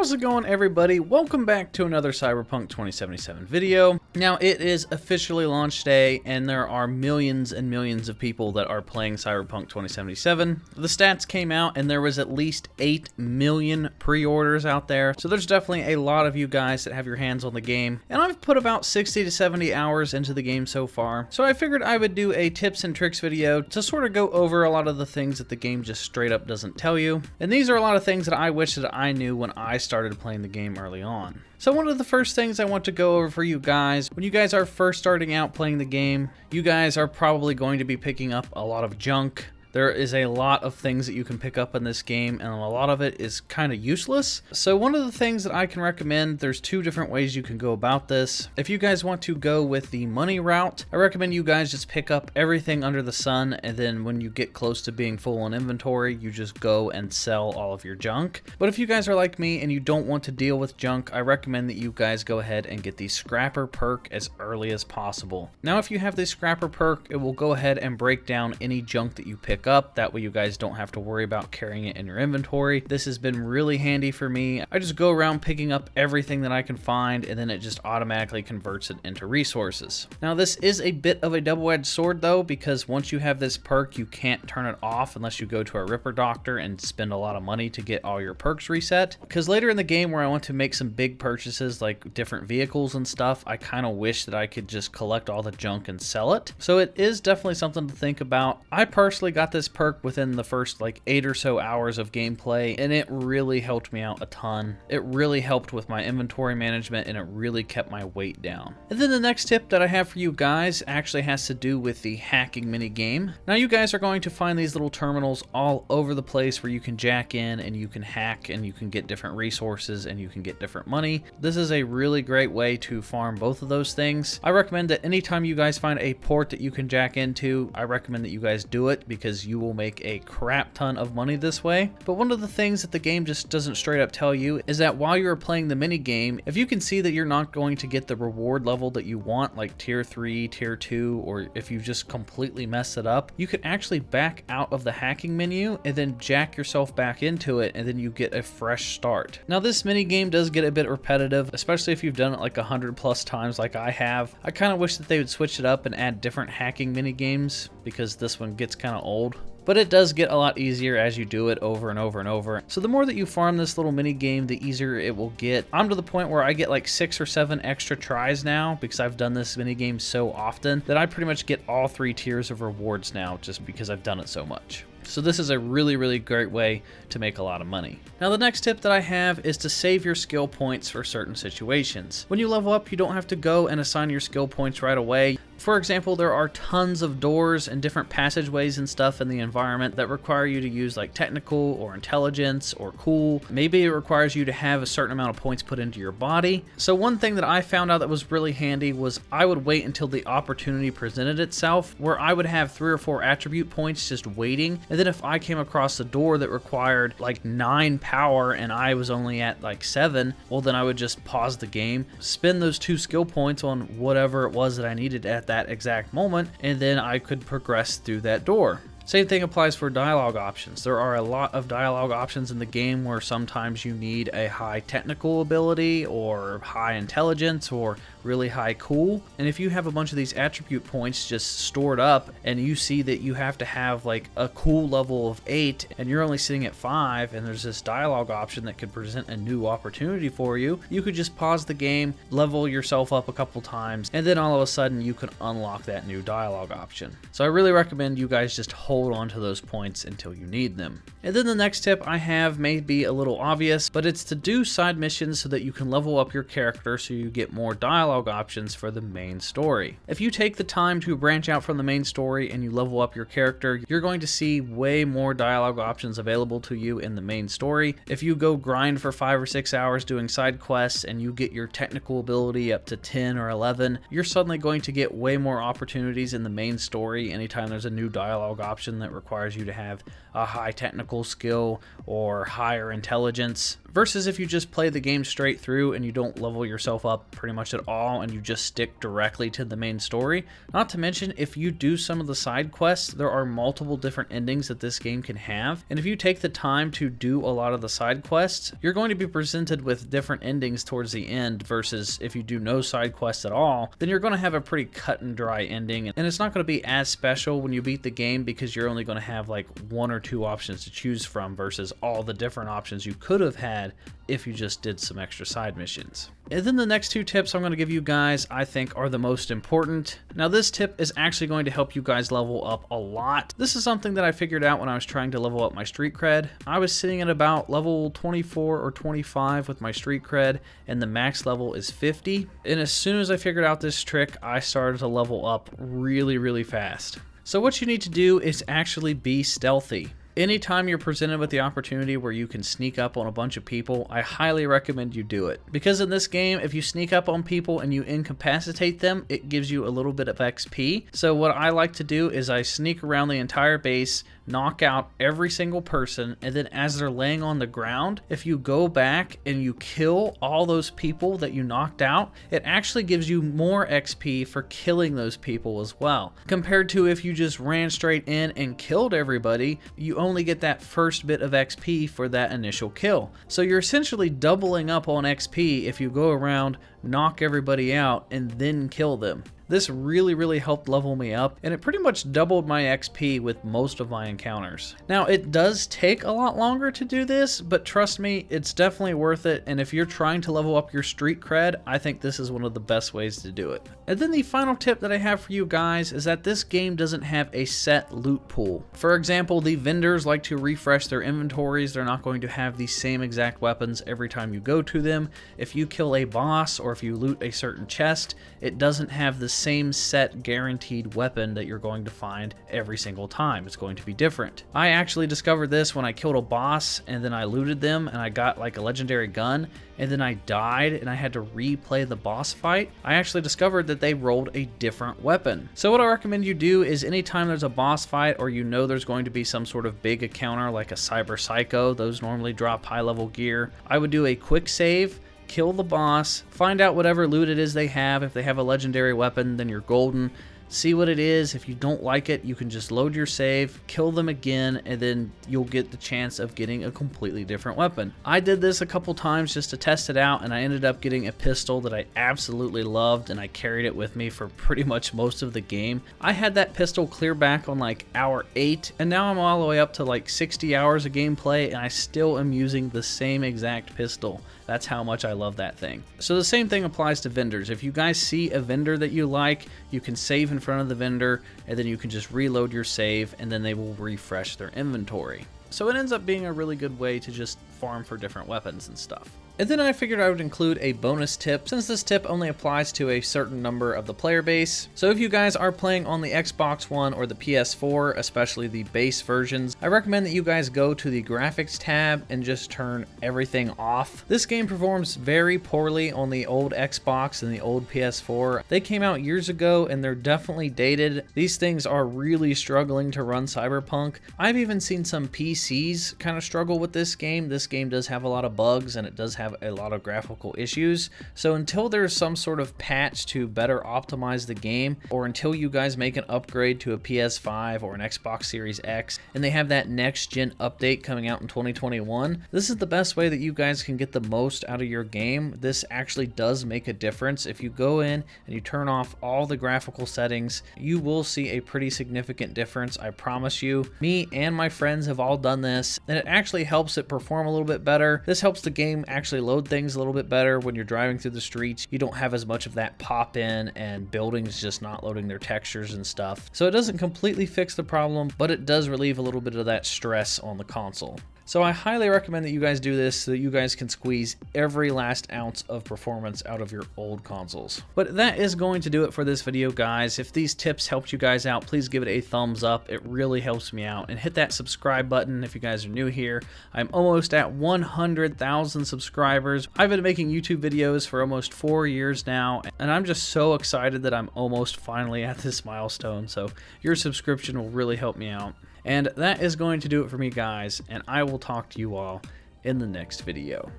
How's it going, everybody? Welcome back to another Cyberpunk 2077 video. Now, it is officially launch day, and there are millions and millions of people that are playing Cyberpunk 2077. The stats came out, and there was at least 8 million pre-orders out there, so there's definitely a lot of you guys that have your hands on the game, and I've put about 60 to 70 hours into the game so far, so I figured I would do a tips and tricks video to sort of go over a lot of the things that the game just straight up doesn't tell you, and these are a lot of things that I wish that I knew when I started playing the game early on. So one of the first things I want to go over for you guys, when you guys are first starting out playing the game, you guys are probably going to be picking up a lot of junk. There is a lot of things that you can pick up in this game, and a lot of it is kind of useless. So one of the things that I can recommend, there's 2 different ways you can go about this. If you guys want to go with the money route, I recommend you guys just pick up everything under the sun, and then when you get close to being full on inventory, you just go and sell all of your junk. But if you guys are like me and you don't want to deal with junk, I recommend that you guys go ahead and get the Scrapper perk as early as possible. Now, if you have the Scrapper perk, it will go ahead and break down any junk that you pick up. That way you guys don't have to worry about carrying it in your inventory. This has been really handy for me. I just go around picking up everything that I can find, and then it just automatically converts it into resources. Now, this is a bit of a double-edged sword though, because once you have this perk, you can't turn it off unless you go to a Ripper Doctor and spend a lot of money to get all your perks reset. Because later in the game where I want to make some big purchases like different vehicles and stuff, I kind of wish that I could just collect all the junk and sell it. So it is definitely something to think about. I personally got this perk within the first like 8 or so hours of gameplay, and it really helped me out a ton. It really helped with my inventory management, and it really kept my weight down. And then the next tip that I have for you guys actually has to do with the hacking mini game. Now, you guys are going to find these little terminals all over the place where you can jack in and you can hack and you can get different resources and you can get different money. This is a really great way to farm both of those things. I recommend that anytime you guys find a port that you can jack into, I recommend that you guys do it, because you will make a crap ton of money this way. But one of the things that the game just doesn't straight up tell you is that while you're playing the mini game, if you can see that you're not going to get the reward level that you want, like tier 3, tier 2, or if you just completely mess it up, you can actually back out of the hacking menu and then jack yourself back into it, and then you get a fresh start. Now, this mini game does get a bit repetitive, especially if you've done it like 100+ times like I have. I kind of wish that they would switch it up and add different hacking mini games, because this one gets kind of old. But it does get a lot easier as you do it over and over and over. So the more that you farm this little mini game, the easier it will get. I'm to the point where I get like 6 or 7 extra tries now, because I've done this mini game so often that I pretty much get all 3 tiers of rewards now, just because I've done it so much. So this is a really, really great way to make a lot of money. Now, the next tip that I have is to save your skill points for certain situations. When you level up, you don't have to go and assign your skill points right away. For example, there are tons of doors and different passageways and stuff in the environment that require you to use like technical or intelligence or cool. Maybe it requires you to have a certain amount of points put into your body. So one thing that I found out that was really handy was I would wait until the opportunity presented itself, where I would have 3 or 4 attribute points just waiting. And then if I came across a door that required like 9 power and I was only at like 7, well, then I would just pause the game, spend those 2 skill points on whatever it was that I needed at that exact moment, and then I could progress through that door. Same thing applies for dialogue options. There are a lot of dialogue options in the game where sometimes you need a high technical ability or high intelligence or really high cool. And if you have a bunch of these attribute points just stored up and you see that you have to have like a cool level of 8 and you're only sitting at 5, and there's this dialogue option that could present a new opportunity for you, you could just pause the game, level yourself up a couple times, and then all of a sudden you could unlock that new dialogue option. So I really recommend you guys just hold on to those points until you need them. And then the next tip I have may be a little obvious, but it's to do side missions so that you can level up your character so you get more dialogue options for the main story. If you take the time to branch out from the main story and you level up your character, you're going to see way more dialogue options available to you in the main story. If you go grind for 5 or 6 hours doing side quests and you get your technical ability up to 10 or 11, you're suddenly going to get way more opportunities in the main story anytime there's a new dialogue option that requires you to have a high technical skill or higher intelligence. versus if you just play the game straight through and you don't level yourself up pretty much at all and you just stick directly to the main story. Not to mention, if you do some of the side quests, there are multiple different endings that this game can have, and if you take the time to do a lot of the side quests, you're going to be presented with different endings towards the end, versus if you do no side quests at all, then you're going to have a pretty cut and dry ending, and it's not going to be as special when you beat the game because you're only going to have like 1 or 2 options to choose from versus all the different options you could have had if you just did some extra side missions. And then the next 2 tips I'm going to give you guys, I think, are the most important. Now this tip is actually going to help you guys level up a lot. This is something that I figured out when I was trying to level up my street cred. I was sitting at about level 24 or 25 with my street cred, and the max level is 50. And as soon as I figured out this trick, I started to level up really fast. So what you need to do is actually be stealthy. Anytime you're presented with the opportunity where you can sneak up on a bunch of people, I highly recommend you do it. Because in this game, if you sneak up on people and you incapacitate them, it gives you a little bit of XP. So what I like to do is I sneak around the entire base, knock out every single person, and then as they're laying on the ground, if you go back and you kill all those people that you knocked out, it actually gives you more XP for killing those people as well. Compared to if you just ran straight in and killed everybody, you only get that first bit of XP for that initial kill. So you're essentially doubling up on XP if you go around, knock everybody out, and then kill them. This really helped level me up, and it pretty much doubled my XP with most of my encounters. Now, it does take a lot longer to do this, but trust me, it's definitely worth it, and if you're trying to level up your street cred, I think this is one of the best ways to do it. And then the final tip that I have for you guys is that this game doesn't have a set loot pool. For example, the vendors like to refresh their inventories. They're not going to have the same exact weapons every time you go to them. If you kill a boss or if you loot a certain chest, it doesn't have the same set guaranteed weapon that you're going to find every single time. It's going to be different. I actually discovered this when I killed a boss and then I looted them and I got like a legendary gun, and then I died and I had to replay the boss fight. I actually discovered that they rolled a different weapon. So what I recommend you do is anytime there's a boss fight or you know there's going to be some sort of big encounter like a Cyber Psycho, those normally drop high level gear, I would do a quick save, kill the boss, find out whatever loot it is they have. If they have a legendary weapon, then you're golden. See what it is. If you don't like it, you can just load your save, kill them again, and then you'll get the chance of getting a completely different weapon. I did this a couple times just to test it out, and I ended up getting a pistol that I absolutely loved, and I carried it with me for pretty much most of the game. I had that pistol clear back on like hour 8, and now I'm all the way up to like 60 hours of gameplay, and I still am using the same exact pistol. That's how much I love that thing. So the same thing applies to vendors. If you guys see a vendor that you like, you can save in front of the vendor, and then you can just reload your save, and then they will refresh their inventory. So it ends up being a really good way to just farm for different weapons and stuff. And then I figured I would include a bonus tip, since this tip only applies to a certain number of the player base. So if you guys are playing on the Xbox One or the PS4, especially the base versions, I recommend that you guys go to the graphics tab and just turn everything off. This game performs very poorly on the old Xbox and the old PS4. They came out years ago and they're definitely dated. These things are really struggling to run Cyberpunk. I've even seen some PCs kind of struggle with this game. This game does have a lot of bugs and it does have a lot of graphical issues. So until there's some sort of patch to better optimize the game, or until you guys make an upgrade to a PS5 or an Xbox Series X and they have that next gen update coming out in 2021, this is the best way that you guys can get the most out of your game. This actually does make a difference. If you go in and you turn off all the graphical settings, you will see a pretty significant difference. I promise you. Me and my friends have all done this, and it actually helps it perform a little bit better. This helps the game actually load things a little bit better when you're driving through the streets. You don't have as much of that pop in and buildings just not loading their textures and stuff. So it doesn't completely fix the problem, but it does relieve a little bit of that stress on the console. So I highly recommend that you guys do this so that you guys can squeeze every last ounce of performance out of your old consoles. But that is going to do it for this video, guys. If these tips helped you guys out, please give it a thumbs up. It really helps me out. And hit that subscribe button if you guys are new here. I'm almost at 100,000 subscribers. I've been making YouTube videos for almost 4 years now, and I'm just so excited that I'm almost finally at this milestone. So your subscription will really help me out. And that is going to do it for me, guys, and I will talk to you all in the next video.